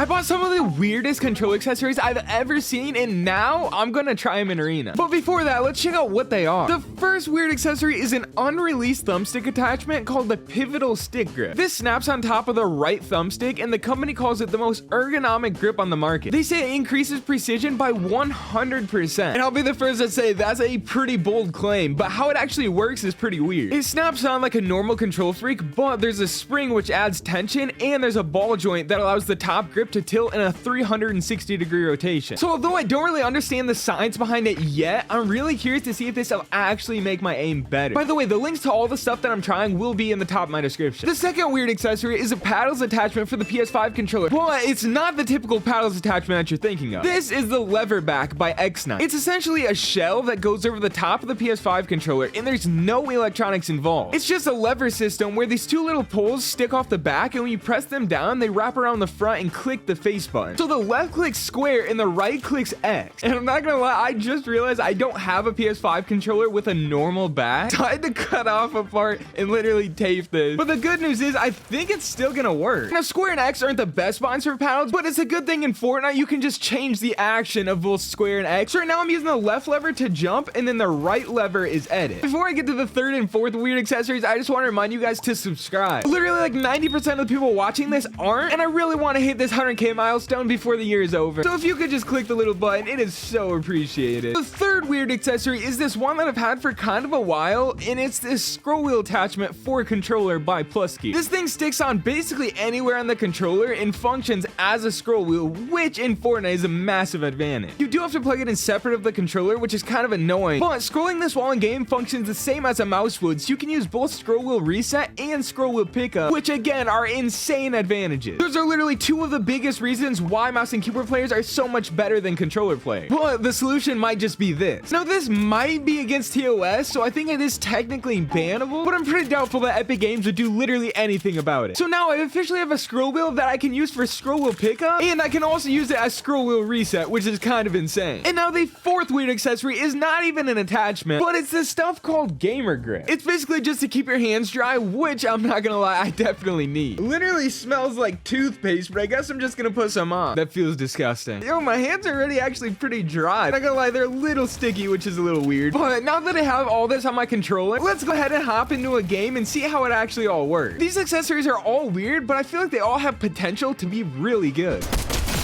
bought some of the weirdest controller accessories I've ever seen, and now I'm gonna try them in Arena. But before that, let's check out what they are. The first weird accessory is an unreleased thumbstick attachment called the pivotal stick grip. This snaps on top of the right thumbstick, and the company calls it the most ergonomic grip on the market. They say it increases precision by 100%. And I'll be the first to say that's a pretty bold claim, but how it actually works is pretty weird. It snaps on like a normal Control Freak, but there's a spring which adds tension, and there's a ball joint that allows the top grip to tilt in a 360-degree rotation. So although I don't really understand the science behind it yet, I'm really curious to see if this will actually make my aim better. By the way, the links to all the stuff that I'm trying will be in the top of my description. The second weird accessory is a paddles attachment for the PS5 controller, but it's not the typical paddles attachment that you're thinking of. This is the lever back by X9. It's essentially a shell that goes over the top of the PS5 controller, and there's no electronics involved. It's just a lever system where these two little poles stick off the back, and when you press them down, they wrap around the front and click the face button. So the left clicks square and the right clicks X. And I'm not gonna lie, I just realized I don't have a PS5 controller with a normal back, so I had to cut off a part and literally tape this. But the good news is I think it's still gonna work. Now, square and X aren't the best buttons for paddles, but it's a good thing in Fortnite you can just change the action of both square and X. So right now I'm using the left lever to jump, and then the right lever is edit. Before I get to the third and fourth weird accessories, I just want to remind you guys to subscribe. Literally like 90% of the people watching this aren't, and I really want to hit this 100K milestone before the year is over. So if you could just click the little button, it is so appreciated. The third weird accessory is this one that I've had for kind of a while, and it's this scroll wheel attachment for a controller by Plusky. This thing sticks on basically anywhere on the controller and functions as a scroll wheel, which in Fortnite is a massive advantage. You do have to plug it in separate of the controller, which is kind of annoying, but scrolling this while in game functions the same as a mouse would, so you can use both scroll wheel reset and scroll wheel pickup, which again are insane advantages. Those are literally two of the biggest reasons why mouse and keyboard players are so much better than controller players. But the solution might just be this. Now, this might be against TOS, so I think it is technically bannable, but I'm pretty doubtful that Epic Games would do literally anything about it. So now I officially have a scroll wheel that I can use for scroll wheel pickup, and I can also use it as scroll wheel reset, which is kind of insane. And now the fourth weird accessory is not even an attachment, but it's this stuff called gamer grip. It's basically just to keep your hands dry, which I'm not gonna lie, I definitely need. Literally smells like toothpaste, but I guess I'm just gonna put some on. That feels disgusting. Yo, my hands are already actually pretty dry. Not gonna lie, they're a little sticky, which is a little weird. But now that I have all this on my controller, let's go ahead and hop into a game and see how it actually all works. These accessories are all weird, but I feel like they all have potential to be really good.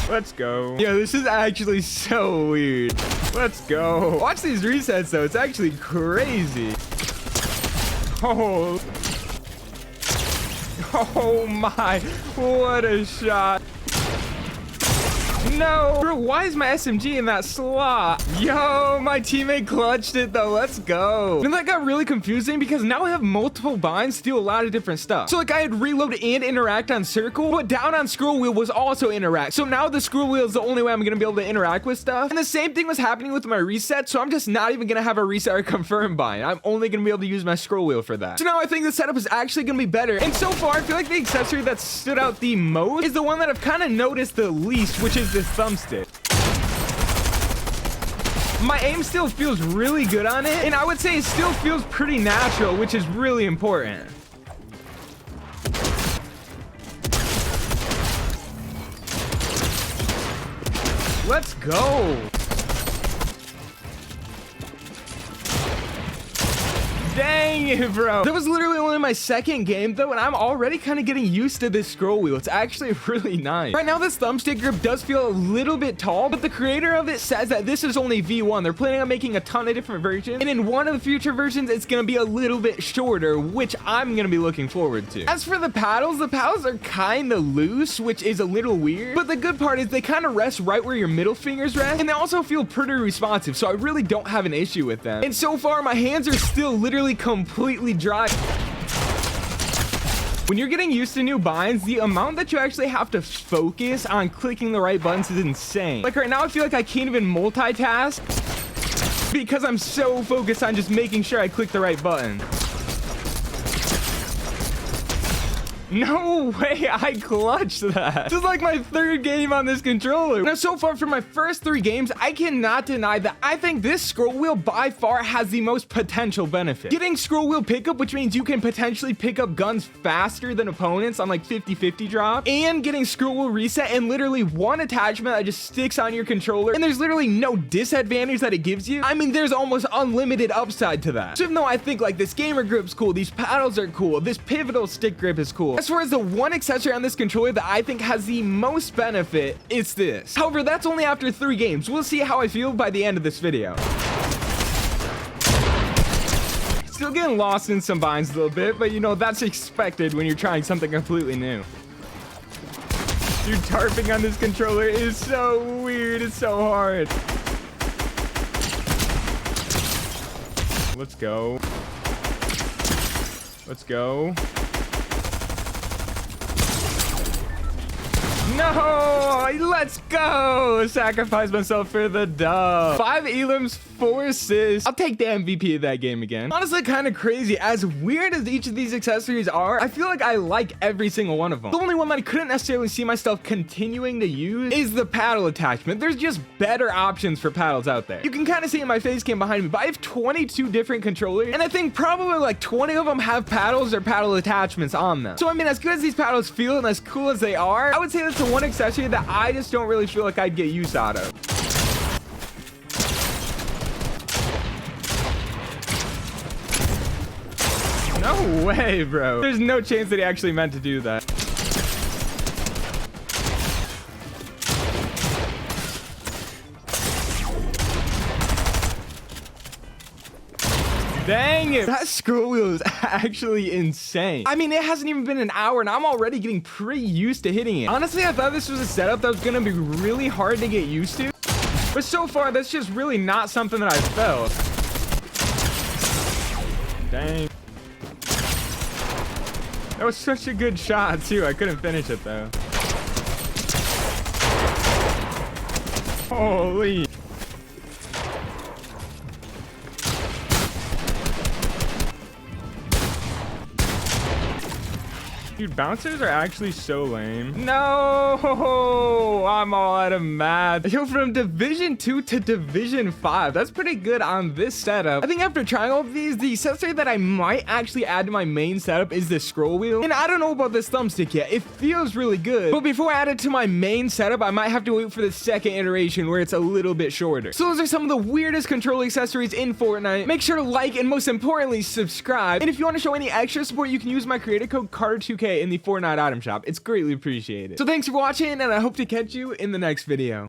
Let's go. Yo, this is actually so weird. Let's go. Watch these resets though. It's actually crazy. Oh. Oh my. What a shot. No. Bro, why is my SMG in that slot? Yo, my teammate clutched it though. Let's go. And that got really confusing because now I have multiple binds to do a lot of different stuff. So like I had reload and interact on circle, but down on scroll wheel was also interact. So now the scroll wheel is the only way I'm gonna be able to interact with stuff. And the same thing was happening with my reset. So I'm just not even gonna have a reset or confirm bind. I'm only gonna be able to use my scroll wheel for that. So now I think the setup is actually gonna be better. And so far, I feel like the accessory that stood out the most is the one that I've kind of noticed the least, which is this thumbstick. My aim still feels really good on it, and I would say it still feels pretty natural, which is really important. Let's go. Dang it, bro. That was literally only my second game though, and I'm already kind of getting used to this scroll wheel. It's actually really nice. Right now, this thumbstick grip does feel a little bit tall, but the creator of it says that this is only V1. They're planning on making a ton of different versions, and in one of the future versions, it's gonna be a little bit shorter, which I'm gonna be looking forward to. As for the paddles are kind of loose, which is a little weird, but the good part is they kind of rest right where your middle fingers rest, and they also feel pretty responsive, so I really don't have an issue with them. And so far, my hands are still literally completely dry. When you're getting used to new binds, the amount that you actually have to focus on clicking the right buttons is insane. Like right now, I feel like I can't even multitask because I'm so focused on just making sure I click the right button. No way, I clutched that. This is like my third game on this controller. Now, so far for my first 3 games, I cannot deny that I think this scroll wheel by far has the most potential benefit. Getting scroll wheel pickup, which means you can potentially pick up guns faster than opponents on like 50-50 drop, and getting scroll wheel reset and literally one attachment that just sticks on your controller, and there's literally no disadvantage that it gives you. I mean, there's almost unlimited upside to that. So even though I think like this gamer grip's cool, these paddles are cool, this pivotal stick grip is cool, as far as the one accessory on this controller that I think has the most benefit, it's this. However, that's only after 3 games. We'll see how I feel by the end of this video. Still getting lost in some binds a little bit, but you know, that's expected when you're trying something completely new. Dude, tarping on this controller is so weird. It's so hard. Let's go. Let's go. No, let's go. Sacrifice myself for the dub. 5 elims, 4 assists. I'll take the MVP of that game again. Honestly, kind of crazy. As weird as each of these accessories are, I feel like I like every single one of them. The only one that I couldn't necessarily see myself continuing to use is the paddle attachment. There's just better options for paddles out there. You can kind of see in my face cam behind me, but I have 22 different controllers, and I think probably like 20 of them have paddles or paddle attachments on them. So I mean, as good as these paddles feel and as cool as they are, I would say that's the one accessory that I just don't really feel like I'd get use out of. No way, bro. There's no chance that he actually meant to do that. Dang it. That scroll wheel is actually insane. I mean, it hasn't even been an hour and I'm already getting pretty used to hitting it. Honestly, I thought this was a setup that was gonna be really hard to get used to. But so far, that's just really not something that I felt. Dang. That was such a good shot, too. I couldn't finish it, though. Holy. Dude, bouncers are actually so lame. No, I'm all out of math. Yo, from Division 2 to Division 5, that's pretty good on this setup. I think after trying all of these, the accessory that I might actually add to my main setup is this scroll wheel. And I don't know about this thumbstick yet. It feels really good. But before I add it to my main setup, I might have to wait for the second iteration where it's a little bit shorter. So those are some of the weirdest control accessories in Fortnite. Make sure to like and most importantly, subscribe. And if you want to show any extra support, you can use my creator code Carter2K in the Fortnite item shop. It's greatly appreciated. So thanks for watching, and I hope to catch you in the next video.